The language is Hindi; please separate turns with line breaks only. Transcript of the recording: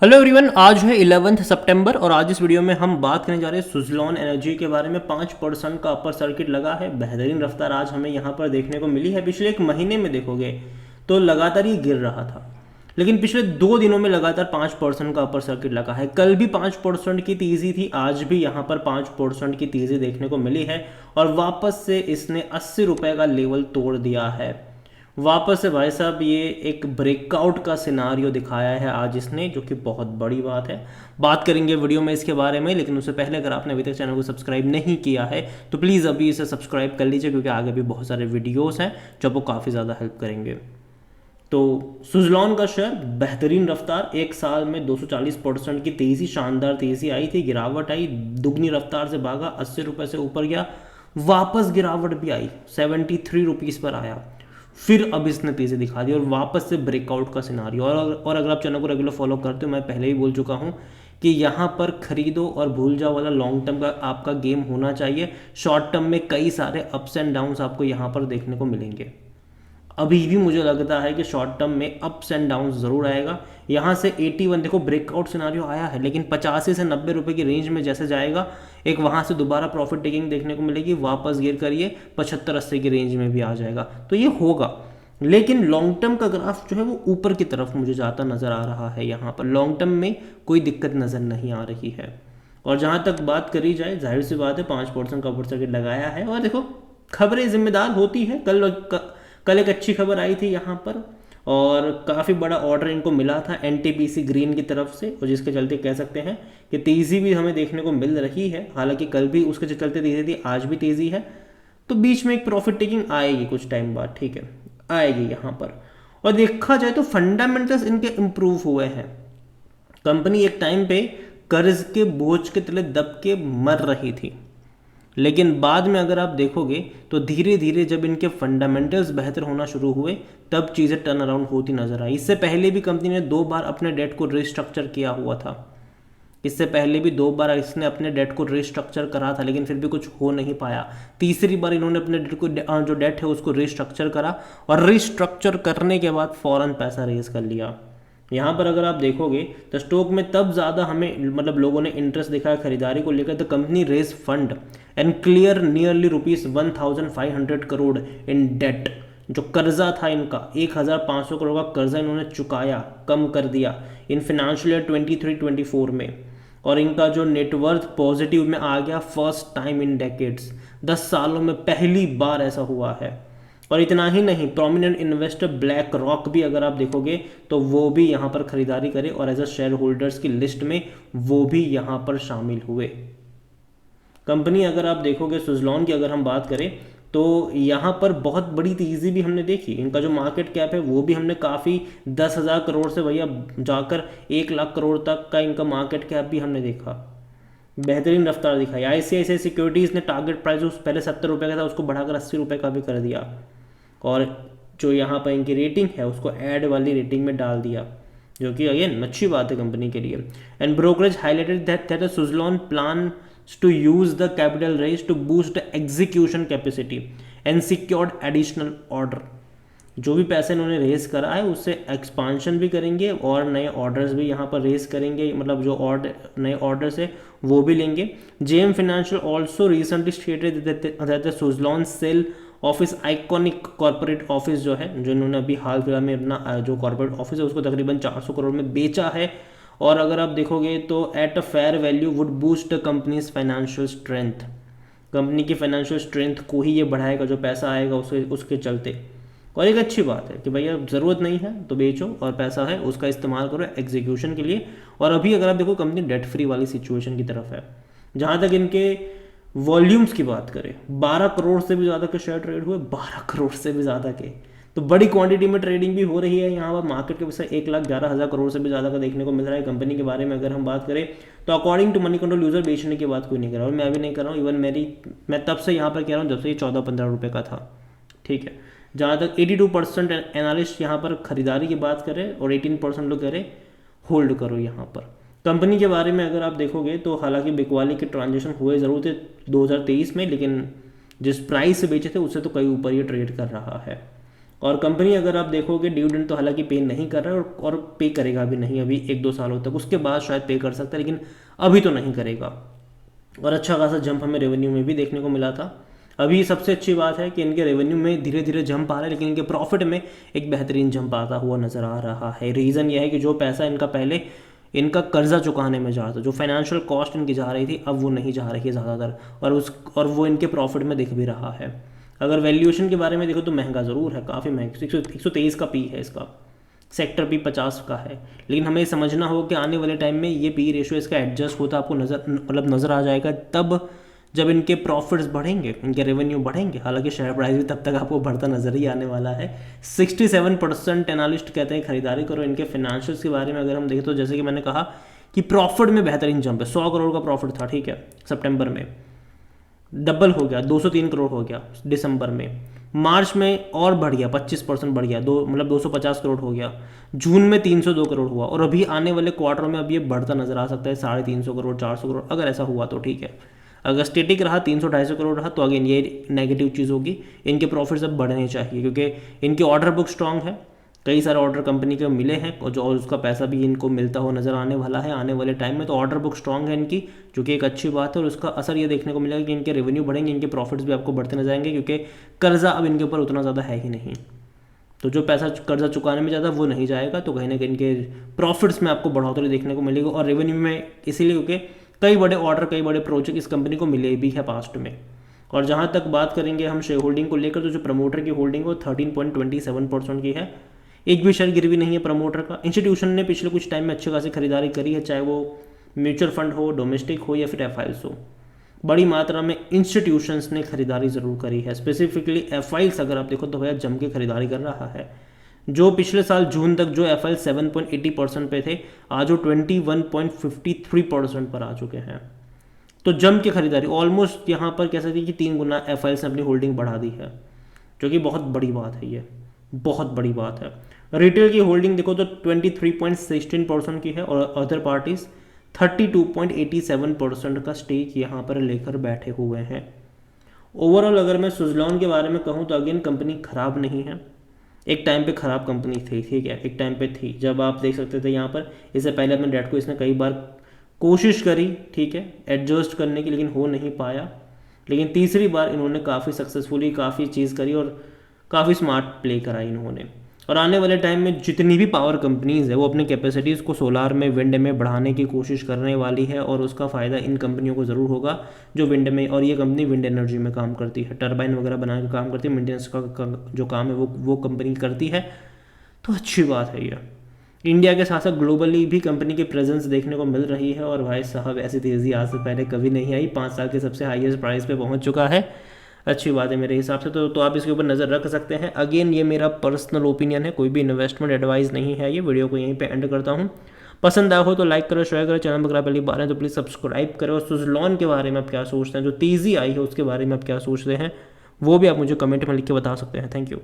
हेलो एवरीवन, आज है 11 सितंबर और आज इस वीडियो में हम बात करने जा रहे हैं सुज़लॉन एनर्जी के बारे में। 5% का अपर सर्किट लगा है। बेहतरीन रफ्तार आज हमें यहाँ पर देखने को मिली है। पिछले एक महीने में देखोगे तो लगातार ये गिर रहा था, लेकिन पिछले 2 दिनों में लगातार 5% का अपर सर्किट लगा है। कल भी 5% की तेज़ी थी, आज भी यहाँ पर 5% की तेज़ी देखने को मिली है और वापस से इसने 80 रुपये का लेवल तोड़ दिया है। वापस से भाई साहब ये एक ब्रेकआउट का सिनारियो दिखाया है आज इसने, जो कि बहुत बड़ी बात है। बात करेंगे वीडियो में इसके बारे में, लेकिन उससे पहले अगर आपने अभी तक चैनल को सब्सक्राइब नहीं किया है तो प्लीज़ अभी इसे सब्सक्राइब कर लीजिए, क्योंकि आगे भी बहुत सारे वीडियोस हैं जो आपको काफ़ी ज़्यादा हेल्प करेंगे। तो सुज़लॉन का शेयर बेहतरीन रफ्तार, एक साल में 240% की तेज़ी, शानदार तेज़ी आई थी, गिरावट आई, दुगनी रफ्तार से भागा, 80 रुपये से ऊपर गया, वापस गिरावट भी आई, 73 रुपीज़ पर आया, फिर अब इसने तेज़ी दिखा दी और वापस से ब्रेकआउट का सिनारियो। और अगर आप चैनल को रेगुलर फॉलो करते हो, मैं पहले ही बोल चुका हूँ कि यहाँ पर खरीदो और भूल जाओ वाला लॉन्ग टर्म का आपका गेम होना चाहिए। शॉर्ट टर्म में कई सारे अप्स एंड डाउन्स आपको यहाँ पर देखने को मिलेंगे। अभी भी मुझे लगता है कि शॉर्ट टर्म में अप्स एंड डाउन ज़रूर आएगा। यहाँ से 81 देखो ब्रेकआउट सिनारियो आया है, लेकिन 85 से 90 रुपये की रेंज में जैसे जाएगा, एक वहाँ से दोबारा प्रॉफिट टेकिंग देखने को मिलेगी, वापस गिर कर ये 75-80 की रेंज में भी आ जाएगा। तो ये होगा, लेकिन लॉन्ग टर्म का ग्राफ जो है वो ऊपर की तरफ मुझे जाता नज़र आ रहा है। यहाँ पर लॉन्ग टर्म में कोई दिक्कत नज़र नहीं आ रही है। और जहाँ तक बात करी जाए, जाहिर सी बात है 5% का अपर सर्किट लगाया है और देखो खबरें जिम्मेदार होती है। कल एक अच्छी खबर आई थी यहाँ पर और काफ़ी बड़ा ऑर्डर इनको मिला था एनटीपीसी ग्रीन की तरफ से, और जिसके चलते कह सकते हैं कि तेज़ी भी हमें देखने को मिल रही है। हालांकि कल भी उसके चलते तेज़ी थी, आज भी तेज़ी है, तो बीच में एक प्रॉफिट टेकिंग आएगी कुछ टाइम बाद, ठीक है, आएगी यहाँ पर। और देखा जाए तो फंडामेंटल्स इनके इम्प्रूव हुए हैं। कंपनी एक टाइम पे कर्ज के बोझ के तले दब के मर रही थी, लेकिन बाद में अगर आप देखोगे तो धीरे धीरे जब इनके फंडामेंटल्स बेहतर होना शुरू हुए तब चीज़ें टर्न अराउंड होती नजर आई। इससे पहले भी कंपनी ने 2 बार अपने डेट को रिस्ट्रक्चर किया हुआ था। इससे पहले भी 2 बार इसने अपने डेट को रिस्ट्रक्चर करा था, लेकिन फिर भी कुछ हो नहीं पाया। तीसरी बार इन्होंने अपने डेट को जो डेट है उसको रिस्ट्रक्चर करा और रिस्ट्रक्चर करने के बाद फौरन पैसा रेज कर लिया। यहाँ पर अगर आप देखोगे तो स्टॉक में तब ज़्यादा हमें मतलब लोगों ने इंटरेस्ट दिखाया खरीदारी को लेकर। The company raise fund and clear nearly ₹1500 crore in debt. जो कर्जा था इनका 1500 करोड़ का कर्जा इन्होंने चुकाया, कम कर दिया इन फाइनेंशियल ईयर 23-24 में। और इनका जो नेटवर्थ पॉजिटिव में आ गया फर्स्ट टाइम इन डेकेड्स, 10 सालों में पहली बार ऐसा हुआ है। और इतना ही नहीं, प्रोमिनेंट इन्वेस्टर ब्लैक रॉक भी अगर आप देखोगे तो वो भी यहाँ पर खरीदारी करे और एज अ शेयर होल्डर्स की लिस्ट में वो भी यहाँ पर शामिल हुए। कंपनी अगर आप देखोगे सुज़लॉन की अगर हम बात करें तो यहाँ पर बहुत बड़ी तेज़ी भी हमने देखी। इनका जो मार्केट कैप है वो भी हमने काफ़ी 10,000 करोड़ से भैया जाकर 1 लाख करोड़ तक का इनका मार्केट कैप भी हमने देखा। बेहतरीन रफ्तार दिखाई। ICICI सिक्योरिटीज़ ने टारगेट प्राइस उस पहले 70 रुपये का था उसको बढ़ाकर 80 रुपये का भी कर दिया, और जो यहाँ पर इनकी रेटिंग है उसको ऐड वाली रेटिंग में डाल दिया, जो कि अगेन अच्छी बात है कंपनी के लिए। And brokerage highlighted that Suzlon plan to use the capital raise to boost the execution capacity and secured additional order। जो भी पैसे इन्होंने रेज करा है उससे एक्सपांशन भी करेंगे और नए ऑर्डर्स भी यहाँ पर रेज करेंगे, मतलब जो नए ऑर्डर्स है वो भी लेंगे। JM Financial also recently stated that the Suzlon sell office iconic corporate office जो है, जो इन्होंने अभी हाल फिलहाल में अपना जो कॉर्पोरेट ऑफिस है उसको तकरीबन 400 करोड़ में बेचा है। और अगर आप देखोगे तो at a fair value would boost the companies financial strength. Company की फाइनेंशियल स्ट्रेंथ को ही ये बढ़ाएगा, जो पैसा आएगा उसके चलते। और एक अच्छी बात है कि भैया ज़रूरत नहीं है तो बेचो और पैसा है उसका इस्तेमाल करो एग्जीक्यूशन के लिए। और अभी अगर आप देखो कंपनी डेट फ्री वाली सिचुएशन की तरफ है। जहाँ तक इनके वॉल्यूम्स की बात करें, 12 करोड़ से भी ज़्यादा के शेयर ट्रेड हुए, 12 करोड़ से भी ज़्यादा के, तो बड़ी क्वांटिटी में ट्रेडिंग भी हो रही है। यहाँ पर मार्केट के वैसे 1,11,000 करोड़ से भी ज़्यादा का देखने को मिल रहा है। कंपनी के बारे में अगर हम बात करें तो according to Moneycontrol user बेचने की बात कोई नहीं कर रहा, और मैं भी नहीं कर रहा हूँ। इवन मैं तब से यहाँ पर कह रहा हूँ जब से ये 14-15 रुपये का था, ठीक है। जहाँ तक 82% एनालिस्ट यहाँ पर खरीदारी की बात करें और 18% लोग कह रहे होल्ड करो। यहाँ पर कंपनी के बारे में अगर आप देखोगे तो हालांकि बिकवाली के ट्रांजेक्शन हुए ज़रूर थे 2023 में, लेकिन जिस प्राइस से बेचे थे उससे तो कई ऊपर ये ट्रेड कर रहा है। और कंपनी अगर आप देखोगे डिविडेंड तो हालांकि पे नहीं कर रहा है, और पे करेगा भी नहीं अभी 1-2 सालों तक, उसके बाद शायद पे कर सकता है, लेकिन अभी तो नहीं करेगा। और अच्छा खासा जंप हमें रेवेन्यू में भी देखने को मिला था। अभी सबसे अच्छी बात है कि इनके रेवेन्यू में धीरे धीरे जंप आ रहा है, लेकिन इनके प्रॉफिट में एक बेहतरीन जंप आता हुआ नज़र आ रहा है। रीज़न यह है कि जो पैसा इनका पहले इनका कर्जा चुकाने में जा रहा था, जो फाइनेंशियल कॉस्ट इनकी जा रही थी, अब वो नहीं जा रही है ज़्यादातर, और वो इनके प्रॉफिट में दिख भी रहा है। अगर वैल्यूएशन के बारे में देखो तो महंगा ज़रूर है, काफ़ी महंगा, 123 का पी है इसका, सेक्टर पी 50 का है। लेकिन हमें समझना होगा कि आने वाले टाइम में ये पी रेशियो इसका एडजस्ट होता आपको नज़र आ जाएगा तब जब इनके प्रॉफिट्स बढ़ेंगे, इनके रेवेन्यू बढ़ेंगे। हालांकि शेयर प्राइस भी तब तक आपको बढ़ता नजर ही आने वाला है। 67% एनालिस्ट कहते हैं खरीदारी करो। इनके फाइनेंशियल्स के बारे में अगर हम देखें तो जैसे कि मैंने कहा कि प्रॉफिट में बेहतरीन जंप है। 100 करोड़ का प्रॉफिट था, ठीक है, सितंबर में डबल हो गया, 203 करोड़ हो गया दिसंबर में। मार्च में और बढ़ गया, 25% बढ़ गया, 250 करोड़ हो गया। जून में 302 करोड़ हुआ, और अभी आने वाले क्वार्टर में अब ये बढ़ता नजर आ सकता है, 350 करोड़, 400 करोड़, अगर ऐसा हुआ तो ठीक है। अगर स्टेटिक रहा 300-250 करोड़ रहा तो अगेन ये नेगेटिव चीज़ होगी। इनके प्रॉफिट्स अब बढ़ने चाहिए क्योंकि इनकी ऑर्डर बुक स्ट्रांग है, कई सारे ऑर्डर कंपनी के मिले हैं, और उसका पैसा भी इनको मिलता हुआ नजर आने वाला है आने वाले टाइम में। तो ऑर्डर बुक स्ट्रांग है इनकी, जो कि एक अच्छी बात है, और उसका असर ये देखने को मिलेगा कि इनके रेवेन्यू बढ़ेंगे, इनके प्रॉफिट्स भी आपको बढ़ते नजर आएंगे, क्योंकि कर्जा अब इनके ऊपर उतना ज़्यादा है ही नहीं। तो जो पैसा कर्जा चुकाने में ज़्यादा वो नहीं जाएगा, तो कहीं ना कहीं इनके प्रॉफिट्स में आपको बढ़ोतरी देखने को मिलेगी, और रेवेन्यू में इसीलिए क्योंकि कई बड़े ऑर्डर, कई बड़े प्रोजेक्ट इस कंपनी को मिले भी है पास्ट में। और जहाँ तक बात करेंगे हम शेयर होल्डिंग को लेकर, तो जो प्रमोटर की होल्डिंग है वो 13.27% की है। एक भी शेयर गिरवी नहीं है प्रमोटर का। इंस्टीट्यूशन ने पिछले कुछ टाइम में अच्छी खासी खरीदारी करी है, चाहे वो म्यूचुअल फंड हो, डोमेस्टिक हो, या फिर एफआईएल्स हो। बड़ी मात्रा में इंस्टीट्यूशंस ने खरीदारी ज़रूर करी है। स्पेसिफिकली एफआईएल्स अगर आप देखो तो भैया जम के खरीदारी कर रहा है। जो पिछले साल जून तक जो एफआईएल्स 7.80% पे थे, आज वो 21.53% पर आ चुके हैं। तो जम के खरीदारी ऑलमोस्ट यहाँ पर कह सकते हैं कि 3 गुना एफआईएल्स ने अपनी होल्डिंग बढ़ा दी है, जो कि बहुत बड़ी बात है, ये बहुत बड़ी बात है। रिटेल की होल्डिंग देखो तो 23.16% की है, और अदर पार्टीज 32.87% का स्टेक यहाँ पर लेकर बैठे हुए हैं। ओवरऑल अगर मैं सुज़लॉन के बारे में कहूँ तो अगेन कंपनी खराब नहीं है। एक टाइम पे खराब कंपनी थी, ठीक है, एक टाइम पे थी जब आप देख सकते थे यहाँ पर। इससे पहले अपने डेट को इसने कई बार कोशिश करी, ठीक है, एडजस्ट करने की, लेकिन हो नहीं पाया। लेकिन तीसरी बार इन्होंने काफ़ी सक्सेसफुली काफ़ी चीज़ करी, और काफ़ी स्मार्ट प्ले करा इन्होंने। और आने वाले टाइम में जितनी भी पावर कंपनीज़ है वो अपनी कैपेसिटीज़ को सोलार में, विंड में बढ़ाने की कोशिश करने वाली है, और उसका फ़ायदा इन कंपनियों को ज़रूर होगा जो विंड में, और ये कंपनी विंड एनर्जी में काम करती है, टरबाइन वगैरह बना के काम करती है, मेंटेनेंस का जो काम है वो कंपनी करती है। तो अच्छी बात है ये। इंडिया के साथ साथ ग्लोबली भी कंपनी की प्रेजेंस देखने को मिल रही है, और भाई साहब ऐसी तेज़ी आज से पहले कभी नहीं आई। 5 साल के सबसे हाईएस्ट प्राइस पे पहुंच चुका है। अच्छी बात है मेरे हिसाब से। तो आप इसके ऊपर नज़र रख सकते हैं। अगेन ये मेरा पर्सनल ओपिनियन है, कोई भी इन्वेस्टमेंट एडवाइस नहीं है। ये वीडियो को यहीं पे एंड करता हूँ। पसंद आया हो तो लाइक करो, शेयर करो, चैनल पर अगर पहली बार है तो प्लीज़ सब्सक्राइब करो। और सुज़लॉन के बारे में आप क्या सोचते हैं, जो तेज़ी आई है उसके बारे में आप क्या सोचते हैं, वो भी आप मुझे कमेंट में लिख के बता सकते हैं। Thank you.